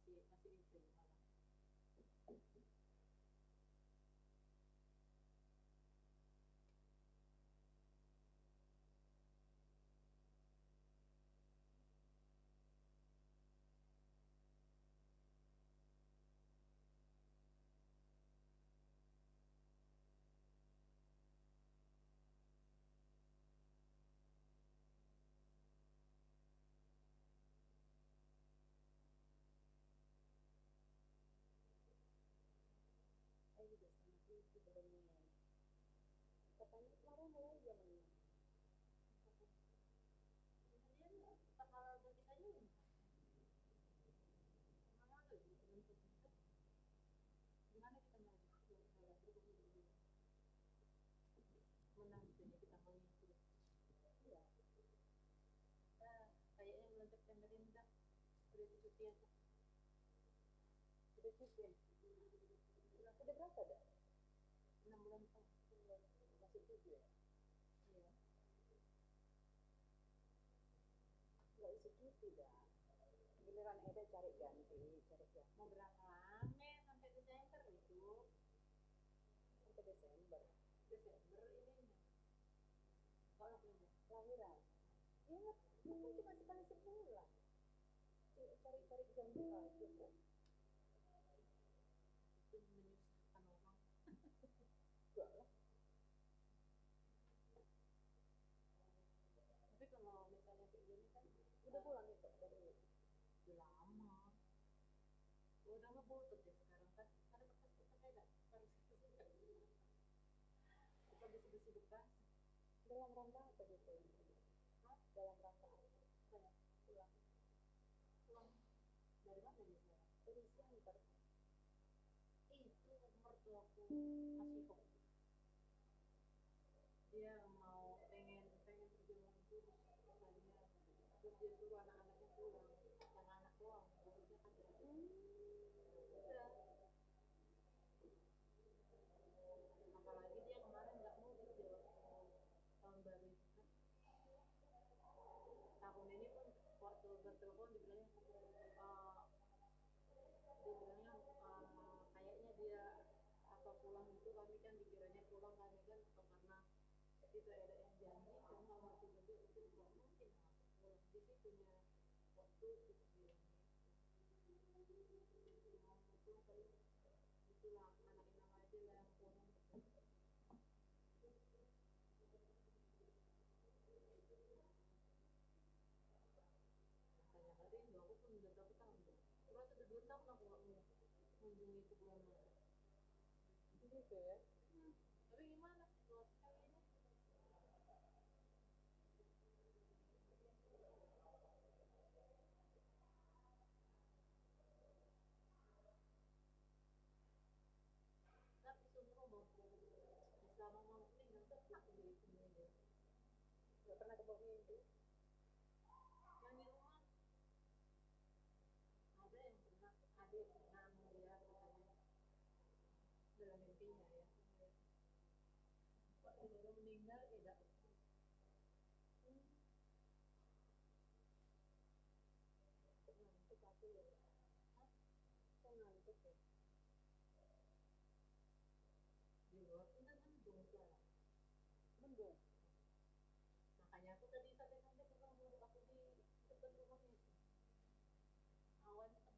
masih itu malah. Saya juga sama sih itu sebenarnya. Katanya kemarin mulai jam 6. Kemudian tanggal berarti aja mana tuh gimana kita maju menang gitu ya kita maunya terus. Iya. Kayaknya bulan September ini dah udah cuti aja. Udah cuti. Udah berapa dah? 6 bulan masih 7 ya? Iya. Nggak isi cuti dah. Giliran Eda cari ganti. Mau berapa lama sampai Desember itu? Sampai Desember. Desember ini. Kalau lahiran. Iya, itu cuma sekali sebulan. Cari-cari ganti aja kok. Itu menyusahkan orang. Enggak lah. Tapi kalau misalnya kayak gini kan udah pulang itu dari udah lama. Udah ngebutut ya sekarang kan karena bekas kita kayak harus kita bersih-bersih bekas dalam rangka apa gitu. Hah? Dalam rangka apa? Kayak pulang pulang dari mana nih sekarang? Dari Siantar. Itu mertuaku masih kok dia mau pengen perjuangan terus katanya terus dia suruh anak-anaknya pulang yang anak doang barunya kan udah apalagi dia kemarin nggak mudik dia waktu tahun baru itu kan tahun ini pun waktu bertelepon dibilangnya kayaknya dia apa pulang itu kami kan dikiranya pulang kami kan atau karena itu ada yang janji kan sama juga itu nggak mungkin pulang dia sih punya waktu untuk bilang mau pulang paling itulah anak inang aja lah yang pulang makanya hari ini aku pun udah berapa tahun tuh terus udah 2 tahun aku nggak mengunjungi ke bulan gitu ya tapi gimana situasi kali ini tapi semua mau selama mau tinggal tetap di sini nggak pernah kebawa mimpi yang di rumah ada yang pernah ada yang pernah melihat katanya dalam mimpinya ya waktu baru meninggal tidak ngantuk aku ya hah kok ngantuk ya di luar pun kan mendung sekarang mendung makanya aku tadi santai-santai pulang dulu aku di depan rumahnya awan tebal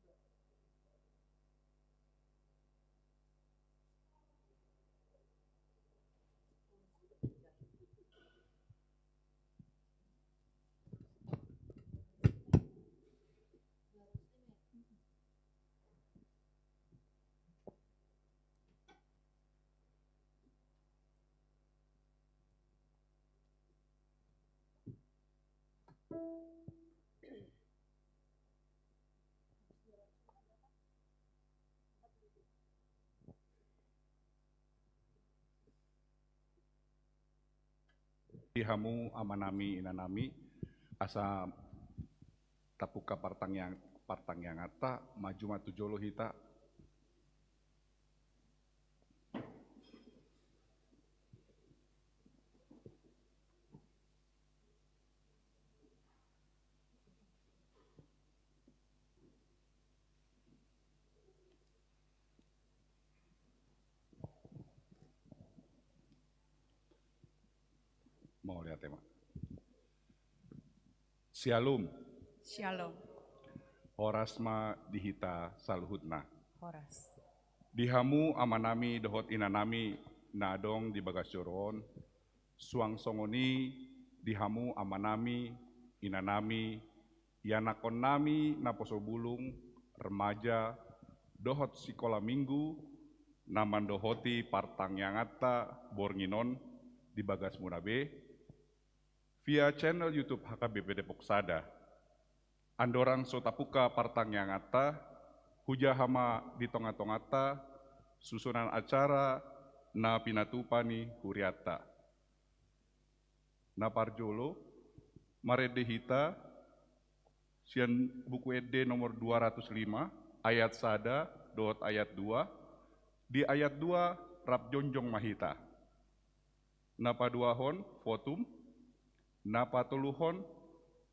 Hamu amanami inanami asa tapuka partang yang ata maju matu jolo hita Mau lihat tema. Shalom. Shalom. Horasma dihita saluhutna. Horas. Dihamu amanami dohot inanami nadong di bagas joron. Suang songoni dihamu amanami inanami yanakon nami naposo bulung remaja dohot sikola minggu naman dohoti partang yangata bornginon di bagas munabe via channel YouTube HKBP Depok Sada. Andorang sotapuka partang yangata hujahama di tonga-tongata susunan acara na pinatupani huriata. Na parjolo maredehita sian buku ede nomor 205 ayat sada dot ayat 2 di ayat 2 rap jonjong mahita. Napa duahon fotum napa tuluhon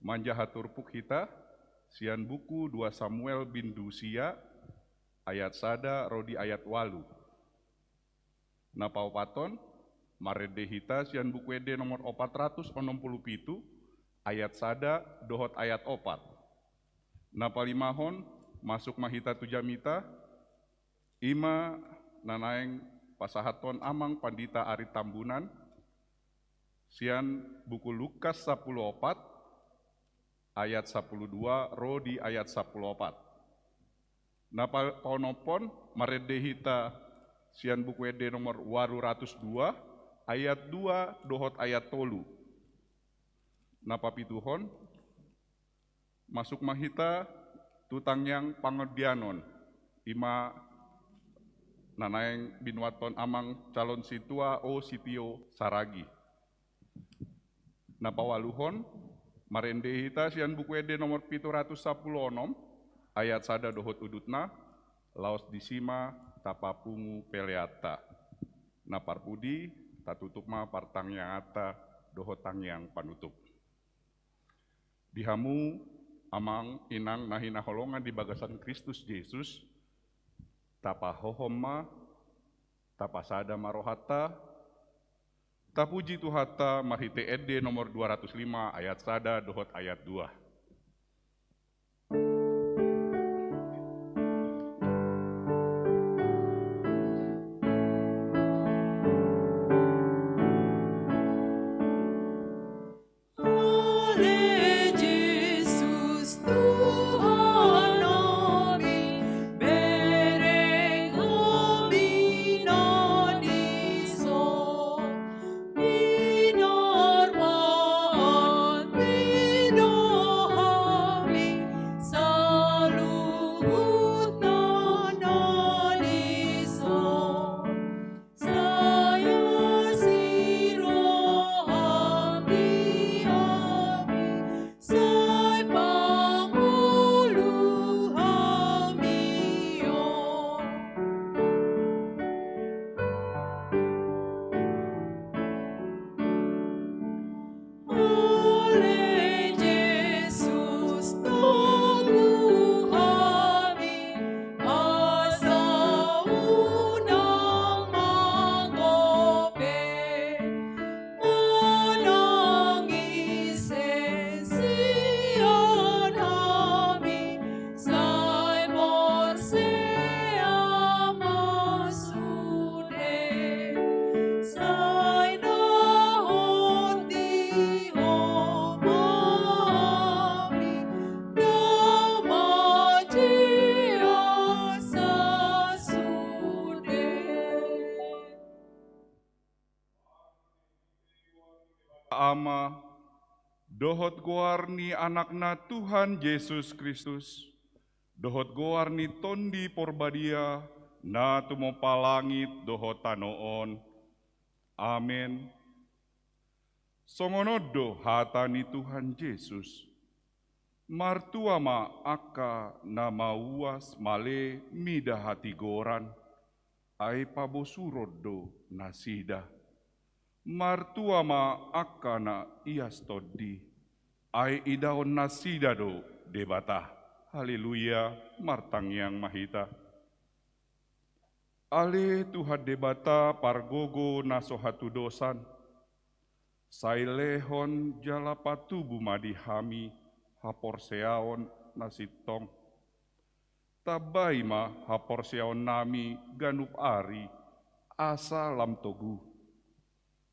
manjahatur pukhita sian buku 2 Samuel bin Dusia ayat sada rodi ayat walu. Napa opaton maredehita sian buku ede nomor 467 ayat sada dohot ayat opat. Napa limahon masuk mahita tujamita ima nanaeng pasahaton amang pandita Ari Tambunan sian buku Lukas 14 ayat 12 rodi ayat 14. Napa paunopon maredehita sian buku ede nomor 802 ayat 2 dohot ayat tolu. Napa pituhon masuk mahita tutang yang pangodianon ima nanaeng binwaton amang calon situa o sitio saragi. Napa waluhon marendehita sian buku ede nomor 716 ayat sada dohot udutna laos disima tapapungu peleata. Napar pudi tatutup ma partang yang ata dohotang yang panutup. Dihamu amang inang nahina holongan di bagasan Kristus Yesus tapa hohoma tapa sada marohata tapuji tuhata mahite ede nomor 205 ayat sada dohot ayat 2. Ama dohot goarni anakna Tuhan Yesus Kristus dohot goarni tondi porbadia na tumopa langit dohot tanoon. Amin. Songonodo hatani Tuhan Yesus martua ma aka na mauas male mida hati goran ai pabosurodo nasida martua ma akana iastodi ai idaon nasida do debata. Haleluya martang yang mahita. Ale Tuhan debata pargogo nasohatu dosan Sailehon jalapatubu madihami haporseaon nasitong. Tabaima haporseaon nami ganup ari asa lam togu.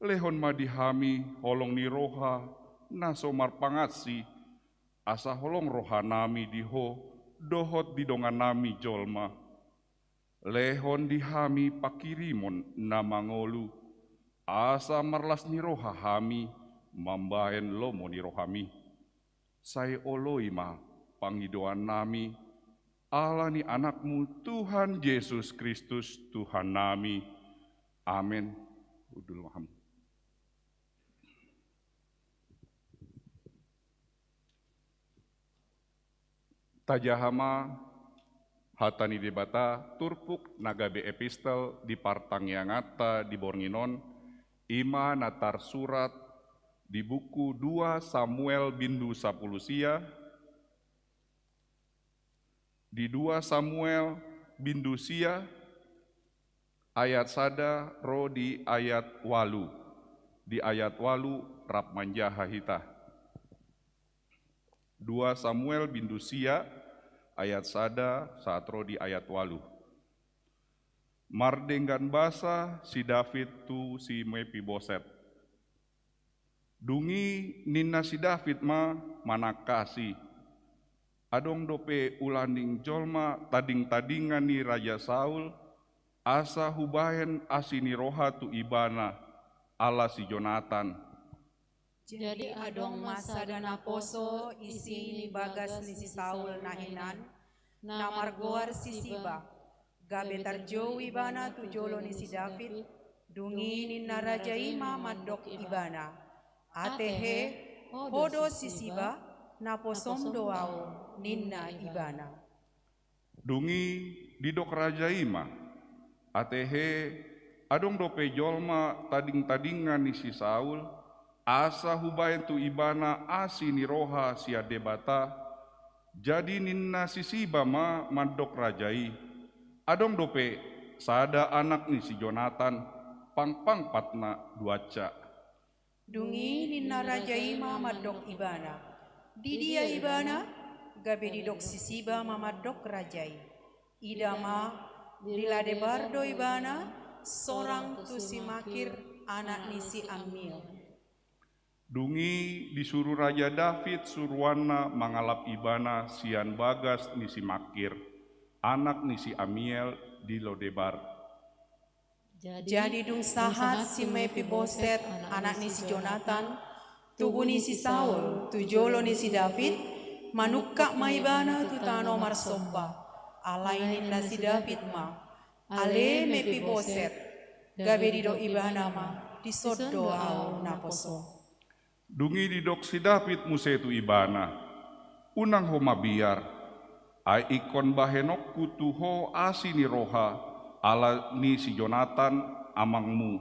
Lehon madihami holong ni roha nasomar pangasi asa holong roha nami diho dohot didongan nami jolma. Lehon dihami pakirimon namangolu asa marlas ni roha hami mambahen lomo ni rohami. Sai oloima panghidoan nami Allah ni anakmu Tuhan Yesus Kristus Tuhan nami. Amin. Udul waham. Tajahama hatani debata turpuk nagabe epistel di partang yangata di Bornginon ima natar surat di buku 2 Samuel bindu sapulusia di 2 Samuel bindu sia ayat sada ro di ayat walu rap manjaha hita 2 Samuel bindu sia ayat sada saat ro di ayat walu. Mardenggan basa si David tu si Mefiboset. Dungi nina si David manakasi. Adong dope ulanding jolma tading-tadingan ni Raja Saul, asa hubahen asini roha tu ibana ala si Jonatan. Jadi adong masa dana poso isi ni bagas ni si Saul nahinan, namar goar si Siba, gabe tarjo ibana tu jolo ni si David, dungi nina Raja Ima madok ibana. Atehe hodo si Siba, naposom doao ninna ibana. Dungi didok Raja Ima, atehe adong dope jolma tading-tadingan ni si Saul, asa hubayen tu ibana asini roha sia debata, jadi ninna si Siba madok rajai. Adong dope sada anak ni si Jonatan, pang patna duaca. Dungi ninna Raja Ima madok ibana, di dia ibana, gabe didok si Siba mamadok rajai. Idama dilade bardo ibana, sorang tu si Makir anak ni si Amil. Dungi disuruh Raja David suruhana mangalap ibana sian bagas ni si Makir, anak ni si Amiel di Lodebar. Jadi dung sahat si Mefiboset anak ni si Jonatan, tugu ni si Saul, tu jolo ni si David, manukka maibana tu tano marsomba, alainin na si David ale Mefiboset, gabe dido ibana disoddo au naposo. Dungi didok si David musetu ibana, unang ho mabiar, ai ikon bahenok kutuho asini roha, ala ni si Jonatan amangmu.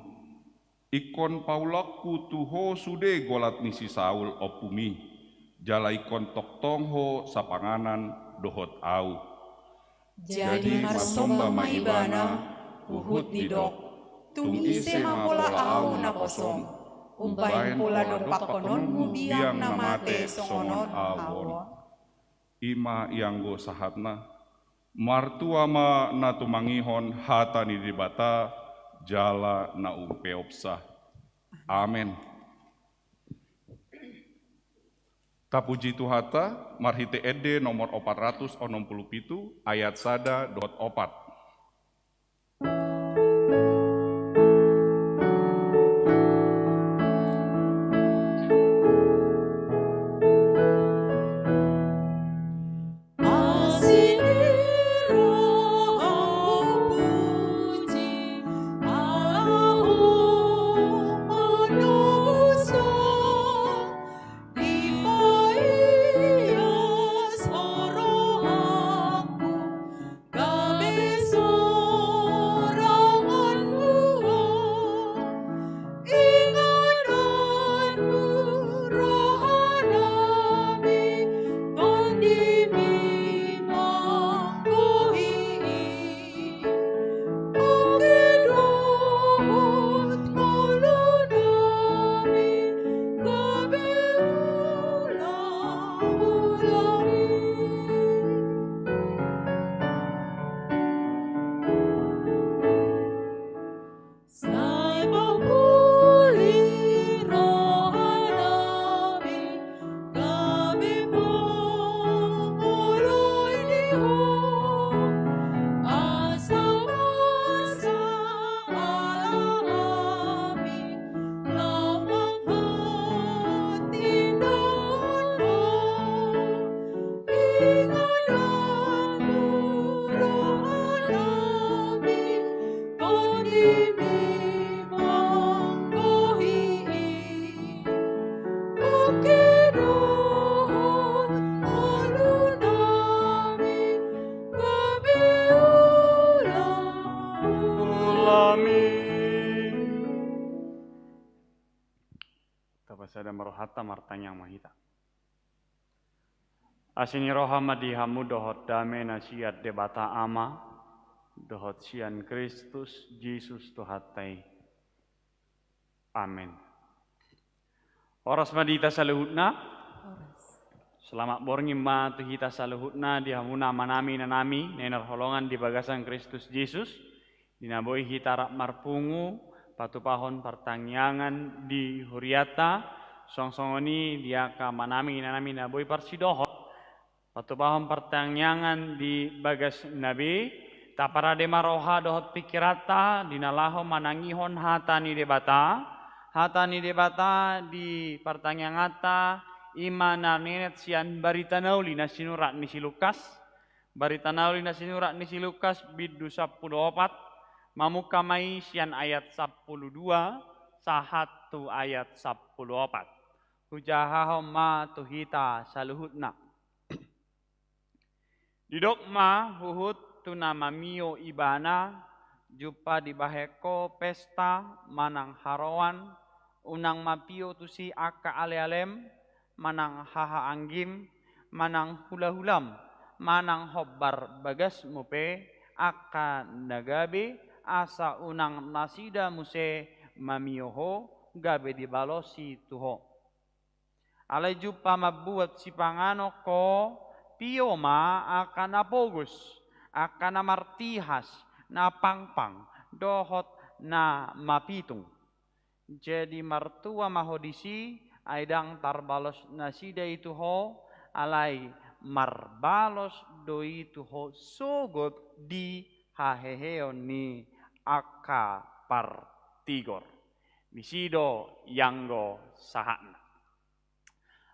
Ikon paulakku tuho sude golat ni si Saul opumi. Jala ikon toktong ho sapanganan dohot au. Jadi marsomba maibana uhut didok. Tung ise pola au naposom. Umpahin pula dopak kononmu biang namate songonon awon. Ima yang go sahatna. Martuama na tumangihon hata ni dibata jala na umpeopsa. Amen. Tapuji Tuhata marhite ede nomor 467 ayat sada dot opat. Gabe Sada marohata martanyang mahita. Asini rohama dihamu dohot dame nasiat debata ama dohot sian Kristus Jesus tuhatai. Amin. Horas madita saluhutna. Selamat borngi ma tuhita saluhutna dihamuna manami nanami nener holongan di bagasan Kristus Jesus. Dinaboi hitarak marpungu patupahon pertangyangan di huriata songsongoni diaka manami nanami naboi parsidohot patupahon pertangyangan di bagas nabi taparade maroha dohot pikirata dinalaho manangihon hatani debata di pertanyangata imana nenet sian barita nauli na sinurat ni si Lukas bidu 14 mamukamai sian ayat 12 sahatu ayat 14 hujahaho ma tuhita saluhutna didokma huhut tunama mio ibana jupa di baheko pesta manang harawan unang mapio tusi aka ale-alem manang haha anggim manang hula-hulam manang hobbar bagas mupe aka nagabe asa unang nasida muse mamioho gabe dibalosi tuho alai jupa mabuat si pangano ko pioma akan apogus akan martihas na pangpang dohot na mapitung jadi martua mahodisi aidang tarbalos nasida itu ho alai marbalos doi itu ho sogot di haheheon ni aka partigor misido yanggo sahana.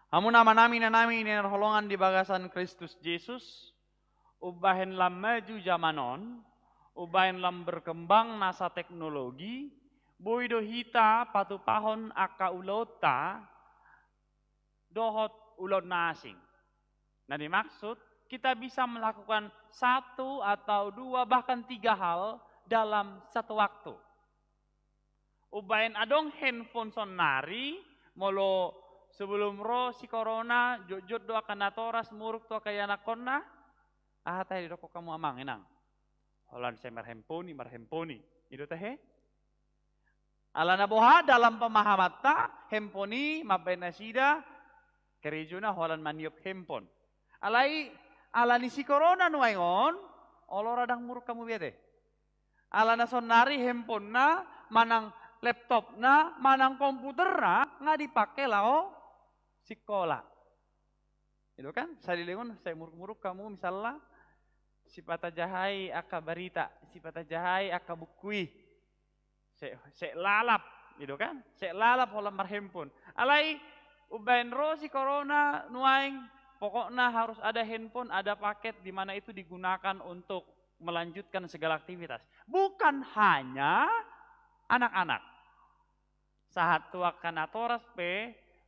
Amun nama nami holongan di bagasan Kristus Yesus ubahen lam maju zamanon ubahen lam berkembang nasa teknologi boido hita patupahon aka ulota dohot ulot na asing. Nah dimaksud kita bisa melakukan 1 atau 2 bahkan 3 hal dalam satu waktu. Ubain adong handphone sonari molo sebelum ro si corona jojot do akan natoras muruk to kaya nakonna tayo doko kamu amang enang. Holan saya marhemponi itu teh alana boha dalam pemahamata hemponi mabena sida kerejuna holan maniop hempon. Alani si corona nuaingon olo radang muruk kamu biate. Alana sonari hempon na manang laptop na manang komputer na nga dipakai lao sekolah. Itu kan salilingon saya muruk-muruk kamu misalnya sipata jahai aka barita, sipata jahai aka bukui. Se lalap, gitu kan? Se lalap holam marhempon. Alai ubain ro si corona nuaing pokoknya harus ada handphone, ada paket di mana itu digunakan untuk melanjutkan segala aktivitas. Bukan hanya anak-anak. Saat tuakan atoras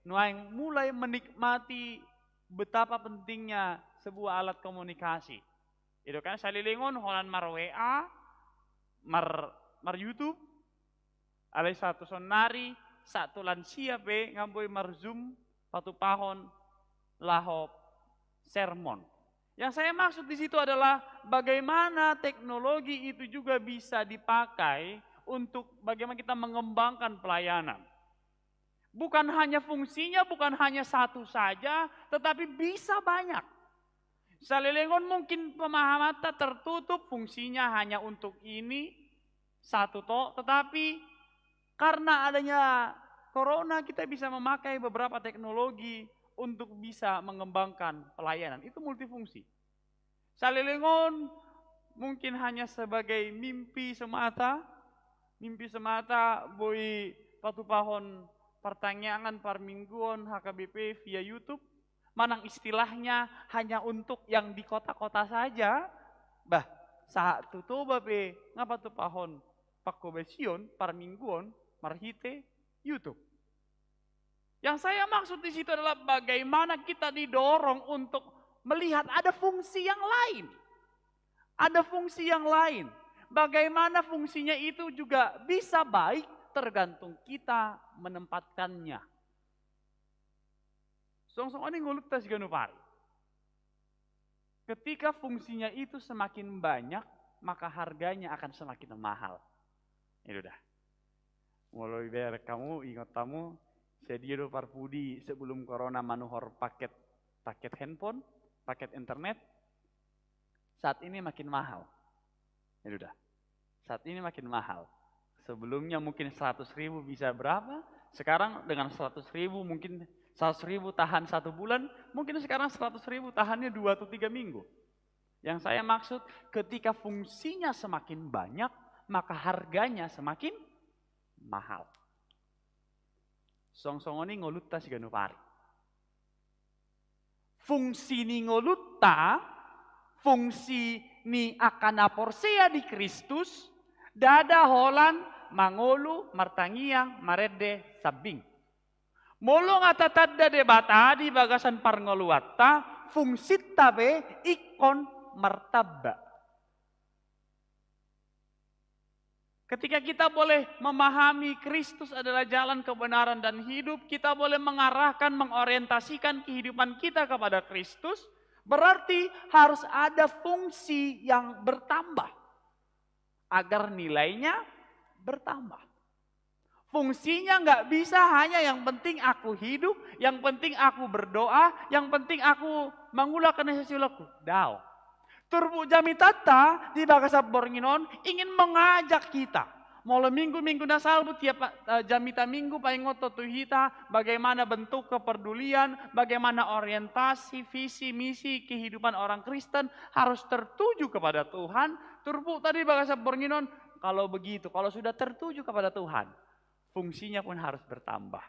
nuaing mulai menikmati betapa pentingnya sebuah alat komunikasi. Itu kan salilingon holan mar WA, mar YouTube, alai satu sonari, satu lansia ngamboi mar Zoom, patu pahon, lahop, sermon. Yang saya maksud di situ adalah bagaimana teknologi itu juga bisa dipakai untuk bagaimana kita mengembangkan pelayanan. Bukan hanya fungsinya, bukan hanya satu saja, tetapi bisa banyak. Salilingon mungkin pemahaman tertutup fungsinya hanya untuk ini, satu toh, tetapi karena adanya corona kita bisa memakai beberapa teknologi untuk bisa mengembangkan pelayanan. Itu multifungsi. Salilingon mungkin hanya sebagai mimpi semata boi patupahon pertanyaan parmingguan HKBP via YouTube, manang istilahnya hanya untuk yang di kota-kota saja. Bah, saat tutup ngapa tupahon pakobesion parmingguan marhite YouTube. Yang saya maksud di situ adalah bagaimana kita didorong untuk melihat ada fungsi yang lain. Ada fungsi yang lain. Bagaimana fungsinya itu juga bisa baik tergantung kita menempatkannya. Song-song ini ngulut tas ganupari. Ketika fungsinya itu semakin banyak, maka harganya akan semakin mahal. Itu dah. Mulai biar kamu ingat kamu sedia do parpudi sebelum corona manuhor paket handphone, paket internet. Saat ini makin mahal. Itu dah. Saat ini makin mahal. Sebelumnya mungkin 100.000 bisa berapa? Sekarang dengan 100.000 mungkin 100.000 tahan 1 bulan, mungkin sekarang 100.000 tahannya 2 atau 3 minggu. Yang saya maksud, ketika fungsinya semakin banyak, maka harganya semakin mahal. Song-song ini ngolutta si ganupari. Fungsi ni ngolutta, fungsi ni akana porsea di Kristus, dada holan mangolu martangiang marede sabing. Molo ngatatadda debata di bagasan parngoluatta fungsit tabe ikon martabba. Ketika kita boleh memahami Kristus adalah jalan kebenaran dan hidup, kita boleh mengarahkan, mengorientasikan kehidupan kita kepada Kristus, berarti harus ada fungsi yang bertambah agar nilainya bertambah. Fungsinya nggak bisa hanya yang penting aku hidup, yang penting aku berdoa, yang penting aku mengulakan sesuatu. Dao. Turbu jami tata di bagasa bornginon ingin mengajak kita. Mulai minggu-minggu nasalbu tiap jamita minggu paingoto tuhita bagaimana bentuk kepedulian, bagaimana orientasi, visi, misi kehidupan orang Kristen harus tertuju kepada Tuhan. Turbu tadi bagasa bornginon kalau begitu, kalau sudah tertuju kepada Tuhan, fungsinya pun harus bertambah.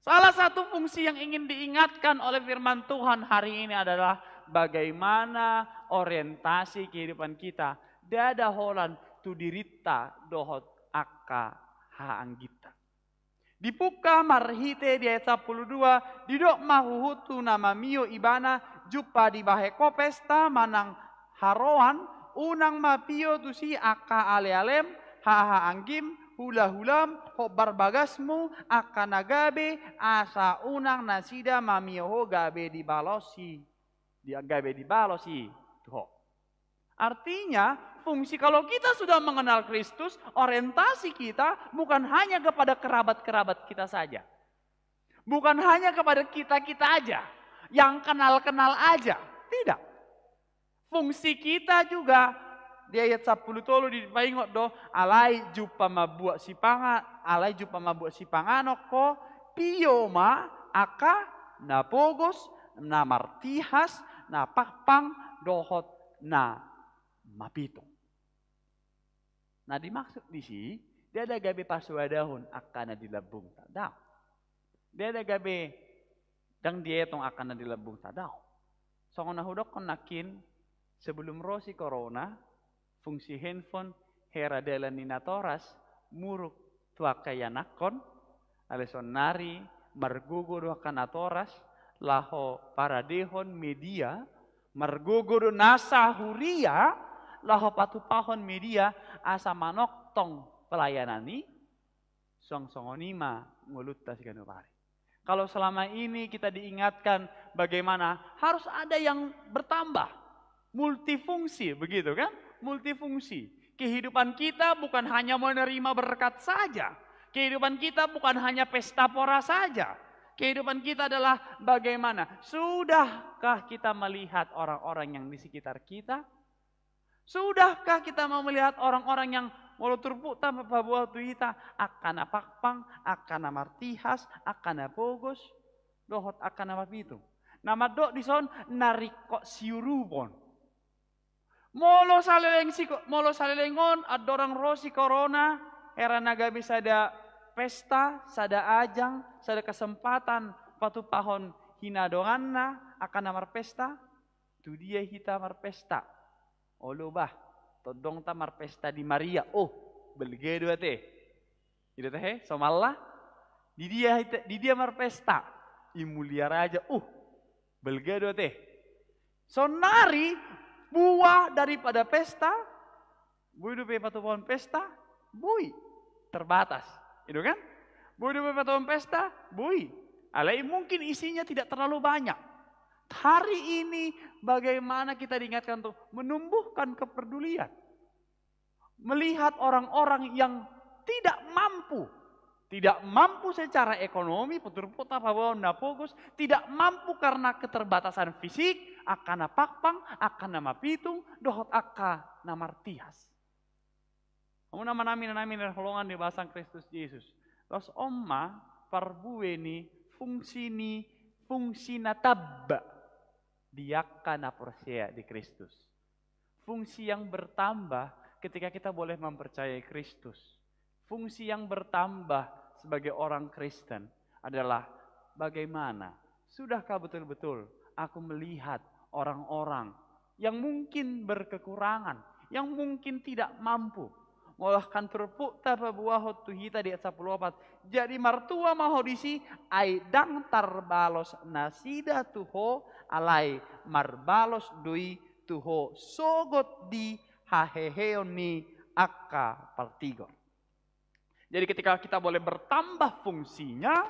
Salah satu fungsi yang ingin diingatkan oleh firman Tuhan hari ini adalah bagaimana orientasi kehidupan kita. Dada holan tu dirita dohot akka haanggita. Dibuka marhite di ayat 12, didok mahuhutu nama mio ibana jupa di baheko pesta manang haroan unang mapio tusi akka ale-alem haha anggim hula-hulam hobar bagasmu akan nagabe asa unang nasida mamioho gabe di balosi dia gabe di balosi tuh. Artinya fungsi kalau kita sudah mengenal Kristus, orientasi kita bukan hanya kepada kerabat-kerabat kita saja, bukan hanya kepada kita-kita aja yang kenal-kenal aja, tidak. Fungsi kita juga di ayat 10 tolu di paingot do alai jupa mabuat si panganok ko pioma aka napogos na martihas na pakpang dohot na mapito. Nah dimaksud di sini dia ada gabe pasuadahun akan dilabung tadau. Dia ada gabe dang dia tong akan dilabung tadau. Songon nahudok konakin sebelum rosi corona fungsi handphone hera dalan ninatoras muruk tuakayanakon aleson nari margugo do kanatoras laho paradehon media margugo do nasa huria laho patupahon media asa manok tong pelayanani song-songonima ngulutta siganupari. Kalau selama ini kita diingatkan bagaimana harus ada yang bertambah, multifungsi begitu kan? Multifungsi. Kehidupan kita bukan hanya menerima berkat saja. Kehidupan kita bukan hanya pesta pora saja. Kehidupan kita adalah bagaimana? Sudahkah kita melihat orang-orang yang di sekitar kita? Sudahkah kita mau melihat orang-orang yang walau turpu tanpa bawa tuhita akan apakpang, akan martihas, akan pogos, dohot akan apa itu? Nama dok di son narikok siurubon. Molo salelengon adorang rosi corona era naga bisa ada pesta, sada ajang, sada kesempatan patu pahon hina donganna akan namar pesta, tu dia hita mar pesta. Olo bah, todong ta mar pesta di Maria. Oh, belge dua teh. Ida teh somalla di dia mar pesta. Imulia raja. Belge dua teh. Sonari buah daripada pesta, bui dupe patu pohon pesta, bui terbatas, itu kan? Bui dupe patu pohon pesta, bui Alai mungkin isinya tidak terlalu banyak. Hari ini bagaimana kita diingatkan untuk menumbuhkan kepedulian. Melihat orang-orang yang tidak mampu. Tidak mampu secara ekonomi, putur-putar bahwa fokus, tidak mampu karena keterbatasan fisik, akan pakpang, akan nama pitung, dohot akka namartias. Kamu nama nami holongan di bahasa Kristus Yesus. Los omma parbueni fungsi natabba diakka naporsea di Kristus. Fungsi yang bertambah ketika kita boleh mempercayai Kristus. Fungsi yang bertambah sebagai orang Kristen adalah bagaimana sudahkah betul-betul aku melihat orang-orang yang mungkin berkekurangan, yang mungkin tidak mampu. Molahkan terpuk tapa buahot tuhita di ayat 14. Jadi martua mahodisi aidang tarbalos nasida tuho alai marbalos dui tuho sogot di haheheoni akka partigor. Jadi ketika kita boleh bertambah fungsinya,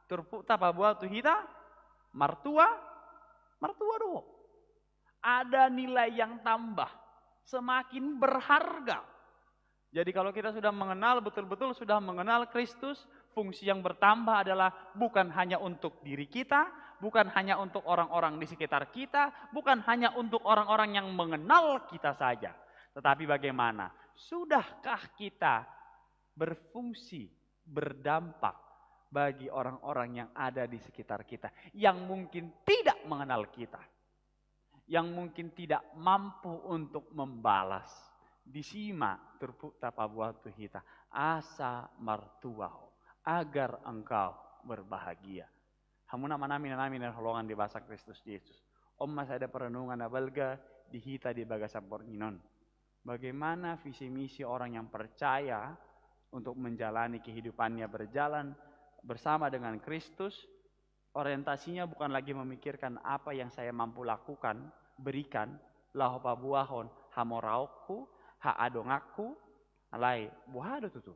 terpuk tapa buah tuhita, martua doh. Ada nilai yang tambah, semakin berharga. Jadi kalau kita sudah mengenal, betul-betul sudah mengenal Kristus, fungsi yang bertambah adalah bukan hanya untuk diri kita, bukan hanya untuk orang-orang di sekitar kita, bukan hanya untuk orang-orang yang mengenal kita saja. Tetapi bagaimana? Sudahkah kita berfungsi, berdampak bagi orang-orang yang ada di sekitar kita, yang mungkin tidak mengenal kita, yang mungkin tidak mampu untuk membalas. Disima terpuk tapa buah tuhita asa martuaho agar engkau berbahagia. Hamuna manami holongan di bahasa Kristus Yesus. Mas ada perenungan abalga dihita di bagasa porninon. Bagaimana visi misi orang yang percaya untuk menjalani kehidupannya berjalan bersama dengan Kristus, orientasinya bukan lagi memikirkan apa yang saya mampu lakukan, berikan, lahopa buahon, hamorauku, haadongaku, alai, buah ada tuh.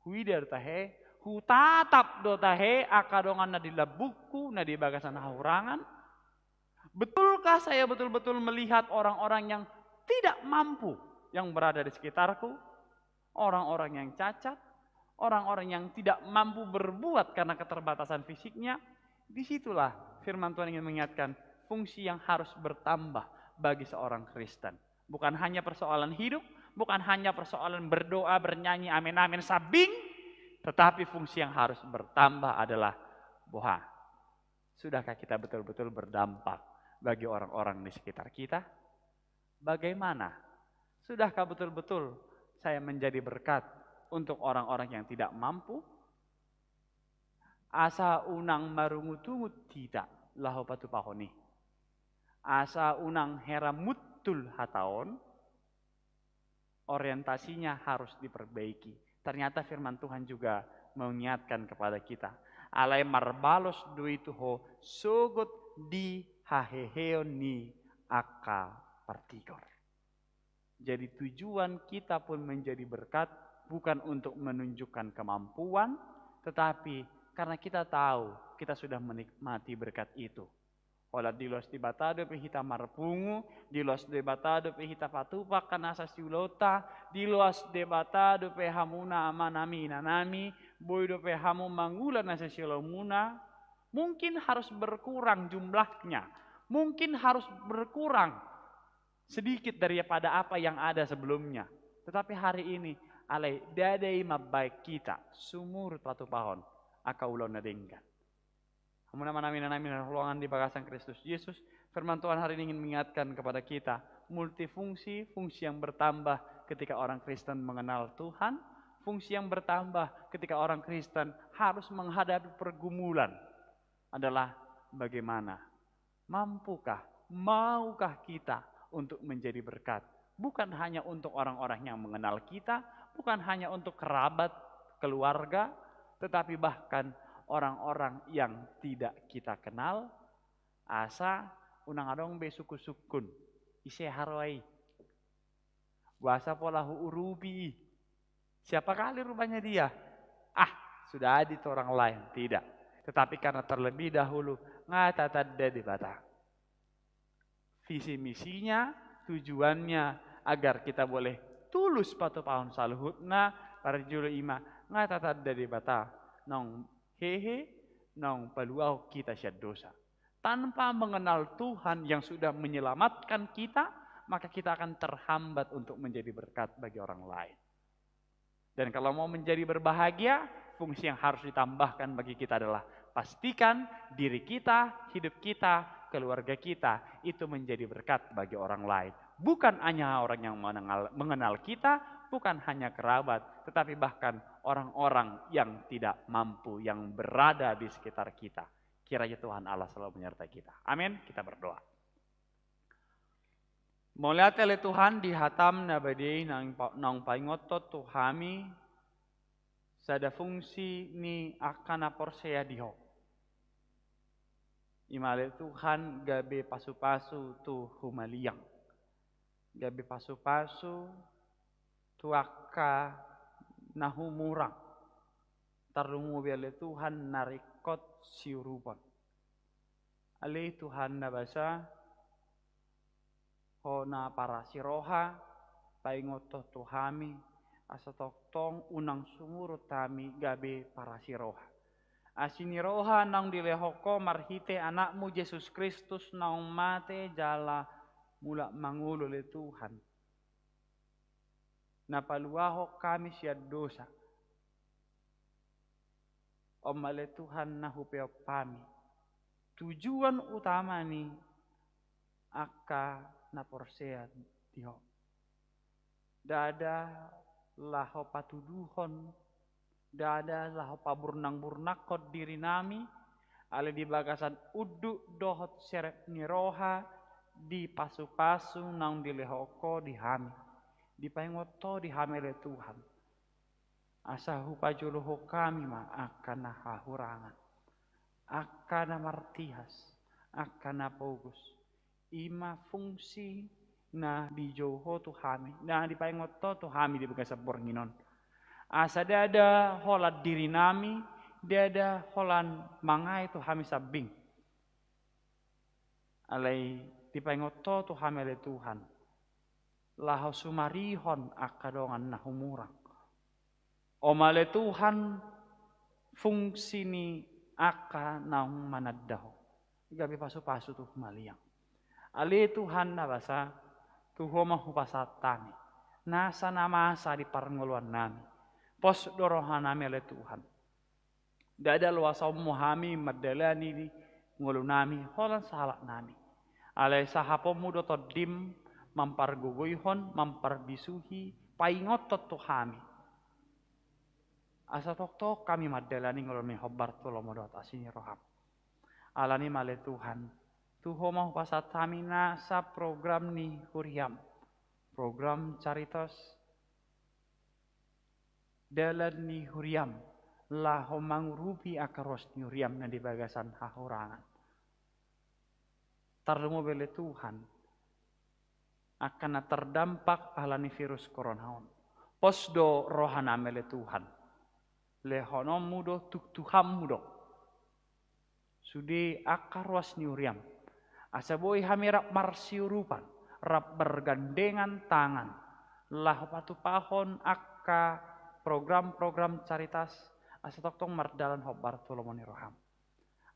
Hui dar tahe, hu tatap do tahe, akadongan na dilabuku, na di bagasan haurangan. Betulkah saya betul-betul melihat orang-orang yang tidak mampu yang berada di sekitarku? Orang-orang yang cacat, orang-orang yang tidak mampu berbuat karena keterbatasan fisiknya, disitulah firman Tuhan ingin mengingatkan fungsi yang harus bertambah bagi seorang Kristen. Bukan hanya persoalan hidup, bukan hanya persoalan berdoa, bernyanyi, amin, amin, sabing, tetapi fungsi yang harus bertambah adalah bahwa sudahkah kita betul-betul berdampak bagi orang-orang di sekitar kita? Bagaimana? Sudahkah betul-betul saya menjadi berkat untuk orang-orang yang tidak mampu? Asa unang marungutungut tidak laho patu pahoni. Asa unang heramutul hataon, orientasinya harus diperbaiki. Ternyata firman Tuhan juga mengingatkan kepada kita. Alai marbalos duituho sogot di haheheoni aka partigor. Jadi tujuan kita pun menjadi berkat bukan untuk menunjukkan kemampuan, tetapi karena kita tahu kita sudah menikmati berkat itu. Olah dilos di batado pehita marpungu, dilos de batado pehita patupak kanasa siulota, dilos de batado pehamuna amanami nanami, boydo pehamu mangula nasa silomuna. Mungkin harus berkurang jumlahnya, mungkin harus berkurang sedikit daripada apa yang ada sebelumnya. Tetapi hari ini, alai dadai mabaik kita, sumur patu pahon, akaulon nadenggan. Hamuna manamin ruangan di bagasan Kristus Yesus, firman Tuhan hari ini ingin mengingatkan kepada kita, multifungsi, fungsi yang bertambah ketika orang Kristen mengenal Tuhan, fungsi yang bertambah ketika orang Kristen harus menghadapi pergumulan, adalah bagaimana, mampukah, maukah kita untuk menjadi berkat. Bukan hanya untuk orang-orang yang mengenal kita, bukan hanya untuk kerabat, keluarga, tetapi bahkan orang-orang yang tidak kita kenal. Asa unang adong be suku-sukun, ise harwai. Wasa polahu urubi. Siapa kali rupanya dia? Sudah ada orang lain. Tidak. Tetapi karena terlebih dahulu ngatatadda di bata. Visi misinya, tujuannya agar kita boleh tulus patu pahon saluhutna parjulu ima ngatatadda di bata nong hehe nong paluau kita syad dosa. Tanpa mengenal Tuhan yang sudah menyelamatkan kita, maka kita akan terhambat untuk menjadi berkat bagi orang lain. Dan kalau mau menjadi berbahagia, fungsi yang harus ditambahkan bagi kita adalah pastikan diri kita, hidup kita, keluarga kita itu menjadi berkat bagi orang lain. Bukan hanya orang yang mengenal kita, bukan hanya kerabat, tetapi bahkan orang-orang yang tidak mampu, yang berada di sekitar kita. Kiranya Tuhan Allah selalu menyertai kita. Amin. Kita berdoa. Moliat oleh Tuhan dihatam nabadi nang paingotot Tuhami sada fungsi ni akan aporsea diho. Imale Tuhan gabe pasu-pasu tu humaliang. Gabe pasu-pasu tu akka nahumurang. Tarungu bele Tuhan narikot siurupan. Ale Tuhan nabasa na para siroha paingoto Tuhami asa toktong unang sumurut tami gabe para siroha. Asiniroha nang dilehoko marhite anakmu Yesus Kristus nang mate jala mula mangulo le Tuhan. Napaluaho kami siad dosa. Omale Tuhan nahupeo kami. Tujuan utama ni aka na porsean diho. Dada laho patuduhon, dada laho paburnang-burnakot diri nami, ale di bagasan uduk dohot seret niroha, di pasu-pasu nang dilehoko di hami. Di paingoto di hami le Tuhan. Asa hupajuluho kami ma akan na hahurangan, akan na martihas, akan na pogus. Ima fungsi na di joho Tuhami, na di paingoto Tuhami di bagasa bornginon. Asa dada holat diri nami, dada holan mangai Tuhami sabing. Alai di paingoto Tuhami ale Tuhan. Laho sumarihon akadongan na humurang. Omale Tuhan fungsi ni aka na manadaho. Gabi pasu-pasu tu maliang. Ali Tuhan nabasa tuho mahupasat tami. Nasa namasa di parngoluan nami. Pos dorohan nami oleh Tuhan. Dada luasa muhami madalani di ngulu nami. Holan salak nami. Ale sahapomu doto dim mamparguguyhon, mamparbisuhi, paingotot Tuhami. Asa tok kami madalani ngulu mi hobar tulomodot asini roham. Alani male Tuhan. Tuho mau pasat kami nasa program ni huriam. Program caritas dalan ni huriam. Laho mangurupi akaros ni huriam na di bagasan hahurangan. Tarlumo bele Tuhan. Akan na terdampak alani virus coronaon. Posdo rohana mele Tuhan. Lehonom mudo tukham mudo. Sudi akaros ni huriam. Asaboy hamirap marsiurupan, rap bergandengan tangan, lah patupahon akka program-program caritas, asa toktong mardalan hobar tulomoni roham.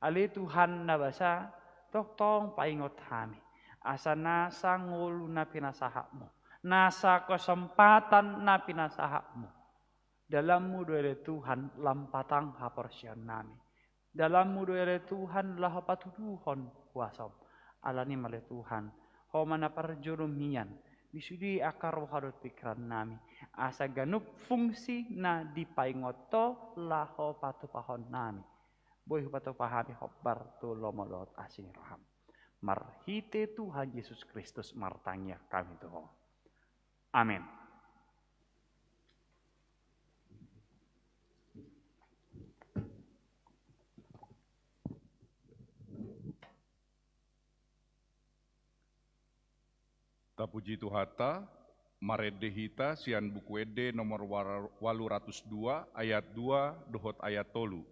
Ali Tuhan nabasa, toktong paingot hami, asa nasa ngulu na pinasahakmu, nasa kesempatan na pinasahakmu. Dalam mudoele Tuhan lampatang haporsian nami. Dalam mudoele Tuhan lah patuduhon kuasom. Alani male Tuhan, ho mana parjurumian, bisudi akar wahadot pikiran nami, asa ganup fungsi na dipaingoto laho patupahon nami, boy patupahami hobar tu lomolot asing roham, marhite Tuhan Yesus Kristus martangnya kami tuh, amin. Tapuji Tuhata, maredehita sian buku ede nomor 802 ayat 2 dohot ayat tolu.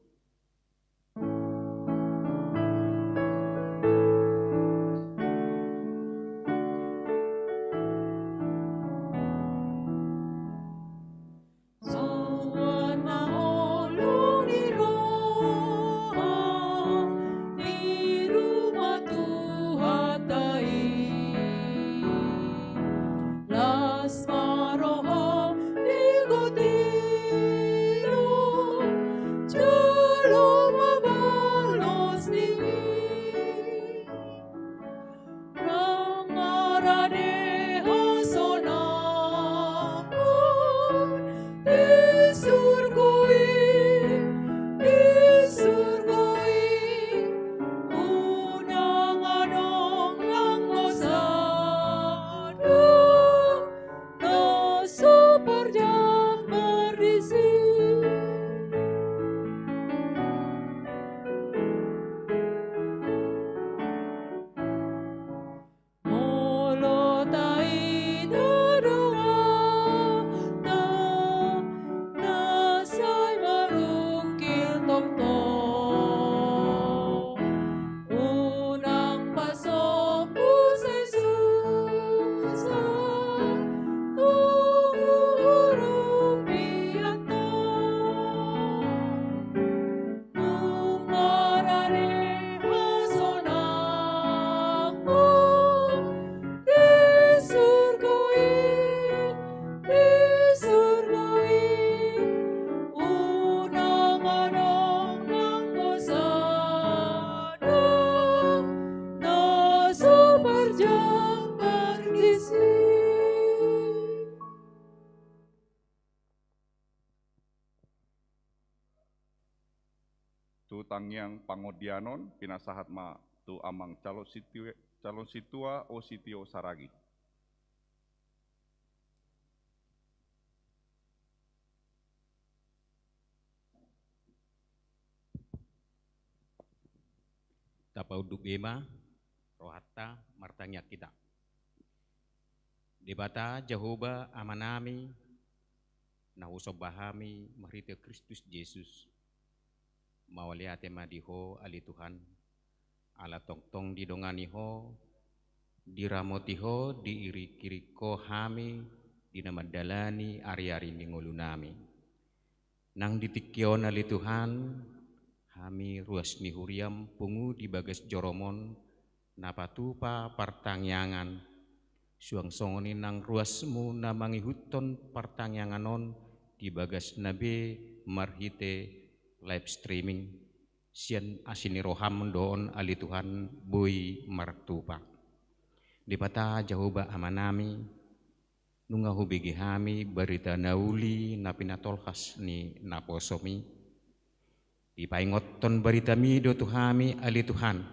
tu tangyang pangodianon pinasahat ma tu amang calon situa o sitio saragi. Tapau dubema rohatta martanya kita. Debata Jehovah amanami nahusobahami marite Kristus Yesus. Mawaliate madiho ali Tuhan ala tongtong didonganiho diramotiho diiri-kiriko hami dinamadalani ari-ari mingulunami. Nang ditikyon ali Tuhan kami ruas ni huriam pungu di bagas joromon napatupa partangyangan suang songoni nang ruasmu namangi huton partangyanganon di bagas nabe marhite live streaming sian asini roham doon ali Tuhan boy martupa di pata Jehovah amanami nunga hubigi hami berita nauli napinatolhas ni naposomi ipaingoton berita mido tuhami ali Tuhan.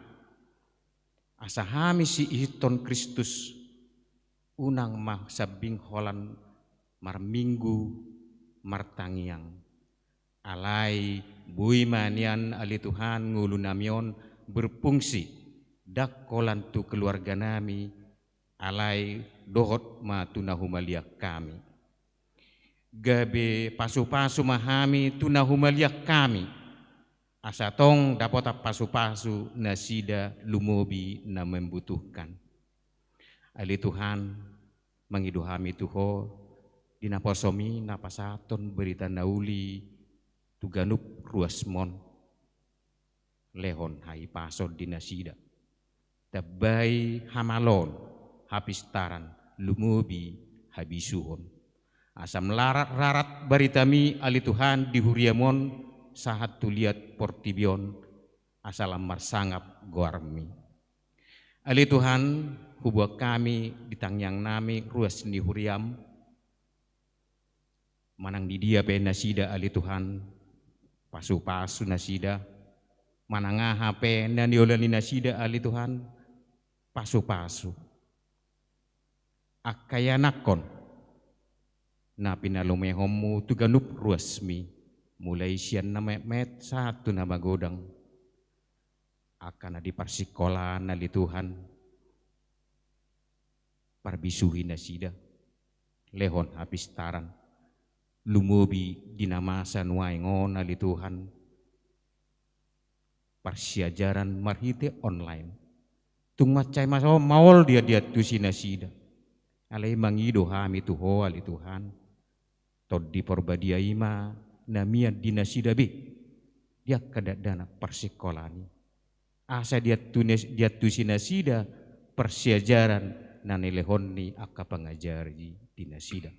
Asa hami si iton Kristus unang mah sabing holan marminggu martangiang. Alai bui manian ali Tuhan ngulunamion berfungsi dakkolan tu keluarga nami alai dohot ma tunahumaliak kami. Gabe pasu-pasu mahami tunahumaliak kami. Asatong dapat pasu-pasu nasida lumobi na membutuhkan. Ali Tuhan mengiduhami tuho dinaposomi napasaton berita nauli tuganup ruasmon lehon hai pasod dinasida. Tabai hamalon hapistaran lumobi habisuhon. Asam larat-rarat beritami ali Tuhan di huriamon sahat tuliat portibion asalam marsangap goarmi. Ali Tuhan hubua kami ditangyang nami ruas ni huriam manang di dia pe nasida ali Tuhan pasu-pasu nasida manang hape nandiolani nasida ali Tuhan pasu-pasu akayanakon na pinalomehomu tuganup ruasmi mulai sian na met satu nama godang akan di parsikola nali Tuhan parbisuhi nasida lehon hapistaran lumobi dinamasan waingon nali Tuhan parsiajaran marhite online tung macai maso maol dia tusi nasida alai mangido hami tuho ali Tuhan tod di porbadia ima namia dinasida be dia kadadana persekolani asa dia tusi nasida persiajaran nanelehonni aka pangajari dinasida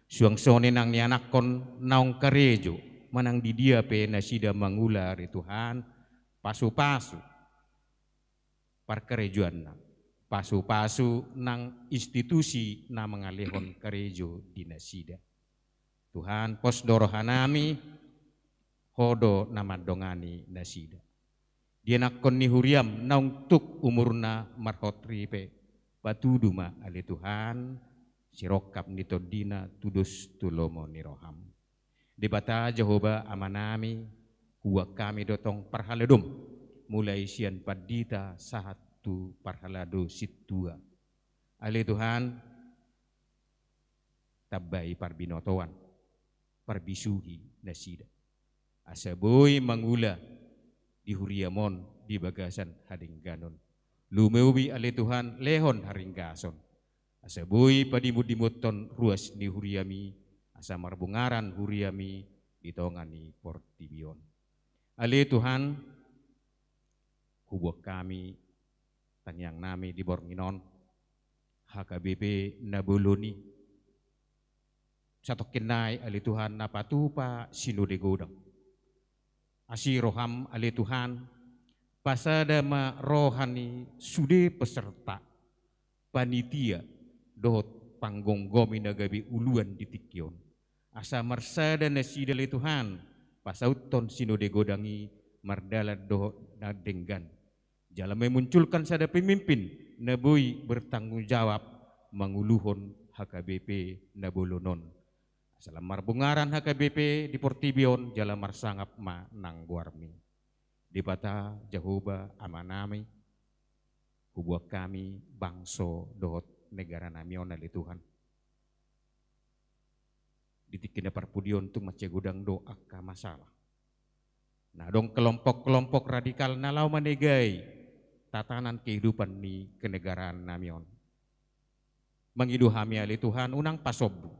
suang sone nang nianakon naong karejo manang di dia pe nasida mangular Tuhan pasu-pasu parkarejuan pasu-pasu nang institusi na mangalehon karejo dinasida Tuhan pos dorohanami hodo nama dongani nasida. Dia nakon ni huriam naung tuk umurna marhotri pe batuduma ali Tuhan sirokap ni todina tudus tulomo ni roham. Di bata Jehovah amanami huwa kami dotong parhaladum mulai sian padita satu parhalado situa. Ali Tuhan tabai parbinotoan parbisuhi nasida. Asaboy mangula di huriamon di bagasan hadingganon. Lumewi ali Tuhan lehon haringgason. Asaboy padimut-dimuton ruas ni huriami asa marbungaran huriami ditongani portibion. Ali Tuhan hubuk kami tanyang nami di Bornginon HKBP Nabuloni satu kenai ali Tuhan napatupa sinode godang asiroham ali Tuhan pasadama rohani sude peserta panitia dohot panggonggomi nagabi uluan ditikyon asa marsada nasida ali Tuhan pasauton sinode godangi mardala doho na denggan. Jala memunculkan sada pemimpin nabui bertanggung jawab manguluhon HKBP nabolonon. Salam marbungaran HKBP di Portibion jala marsangap ma nang guarmi. Di bata Jehovah amanami hubuak kami bangso dohot negara namion ali Tuhan. Ditikina parpudion tu macegudang doa ka masalah. Nah dong kelompok-kelompok radikal nalau manegai tatanan kehidupan ni kenegaraan namion. Mengidu hami ali Tuhan unang pasobu.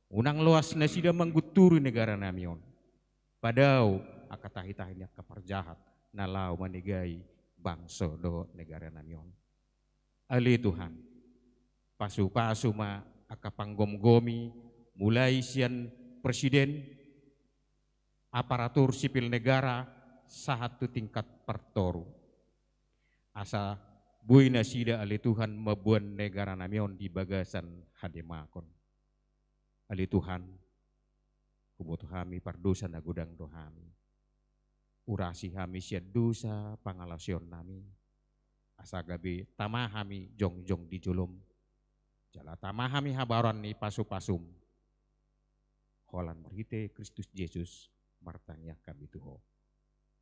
Unang luas nasida mengguturi negara namion. Padau akatahi-tahinya keperjahat nalau manegai bangso do negara namion. Ali Tuhan. Pasu-pasu ma akapanggom-gomi mulai sian presiden, aparatur sipil negara, satu tingkat pertoru. Asa bui nasida ali Tuhan mabuan negara namion di bagasan hademakon. Ali Tuhan, kubutuh kami pardosa na gudang dohami. Urasi kami siya dosa pangalasion nami. Asa gabi tamahami jong-jong di julum. Jala tamahami habaran ni pasu-pasum. Holan marhite Kristus Yesus martanya kami tuho.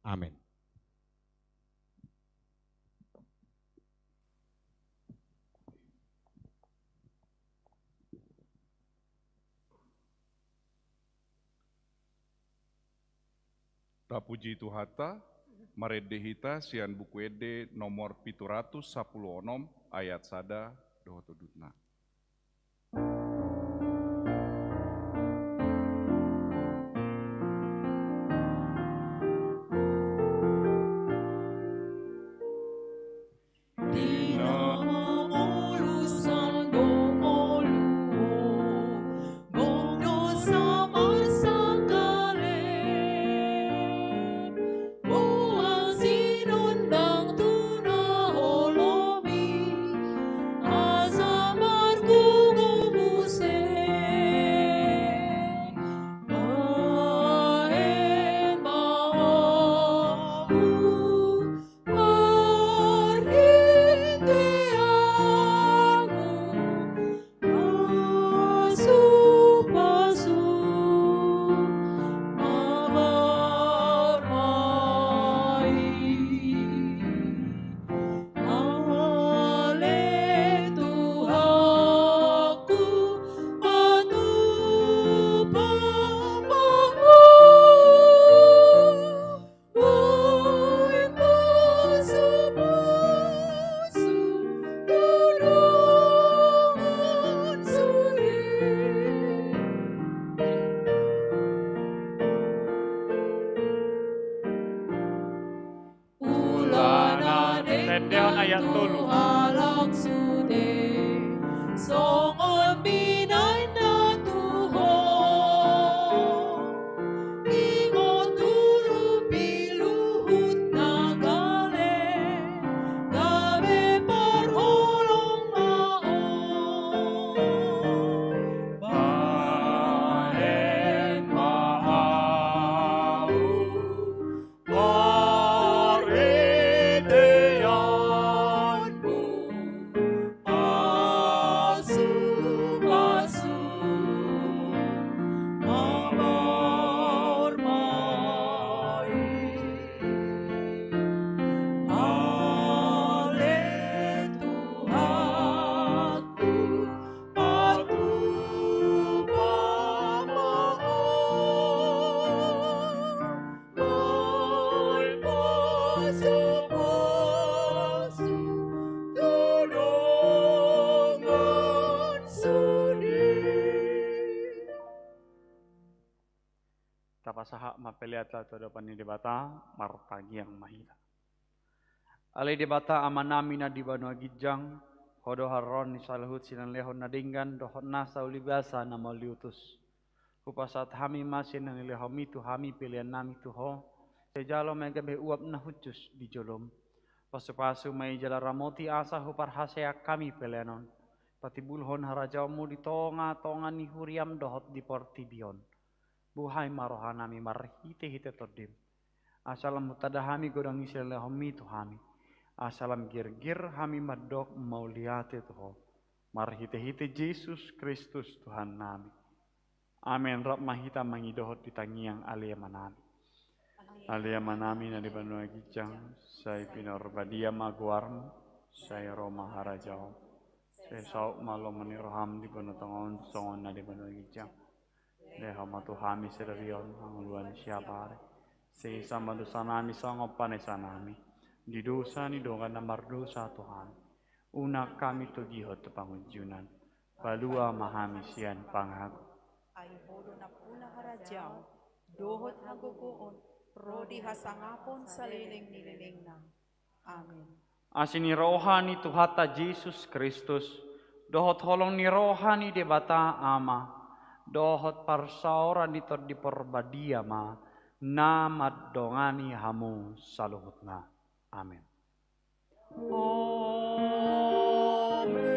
Amin. Tapuji Tuhata, maredehita sian buku ede nomor 716 ayat sada dohot udutna. Tendeon ayat 3. Halak sude songon binay na tuho ingon turu piluhut na gale gabe parholong maon baen maaw Tapasaha mapeliata to depan ni debata martagi yang mahita. Ali debata amanami na di Banua Gijang hodo haron ni salhut sinan lehon na dinggan dohon nasa ulibasa na maliutus. Kupasat hami masin na nilehomi tu hami pilihan nami tu ho. Sejalo megabe uap na hucus di jolom. Pasu-pasu may jala ramoti asa hupar hasea kami pelenon. Patibulhon harajamu di tonga-tonga ni huriam dohot di Portibion. Buhay marohanami marhite-hite todim. Asalam mutadahami godang isela homi tuhami. Asalam gir-gir hami madok mau liate tuho. Marhite-hite Yesus Kristus Tuhan nami. Amin. Rab mahita mangidohot ditangiang alia manami. Alia manami na di banua gijang. Saya pinorbadia maguarmu. Saya Roma harajau. Saya sauk malo maniroham di banua tangon songon na di banua gijang. Deha matuhami sedarion anguluan siapare. Saya sama dosa nami sangop panesa nami. Di dosa ni dongan namar dosa Tuhan. Una kami tugihot pangunjunan. Balua mahami sian panghago. Ay hodo na puna harajao, dohot hagugoon, rodi hasangapon sa liling-nililing na. Amen. Asini rohani Tuhata Yesus Kristus, dohot holong ni rohani debata ama, dohot parsaora ditor di porbadia ma, namad dongani hamu saluhut na. Amin. Amen.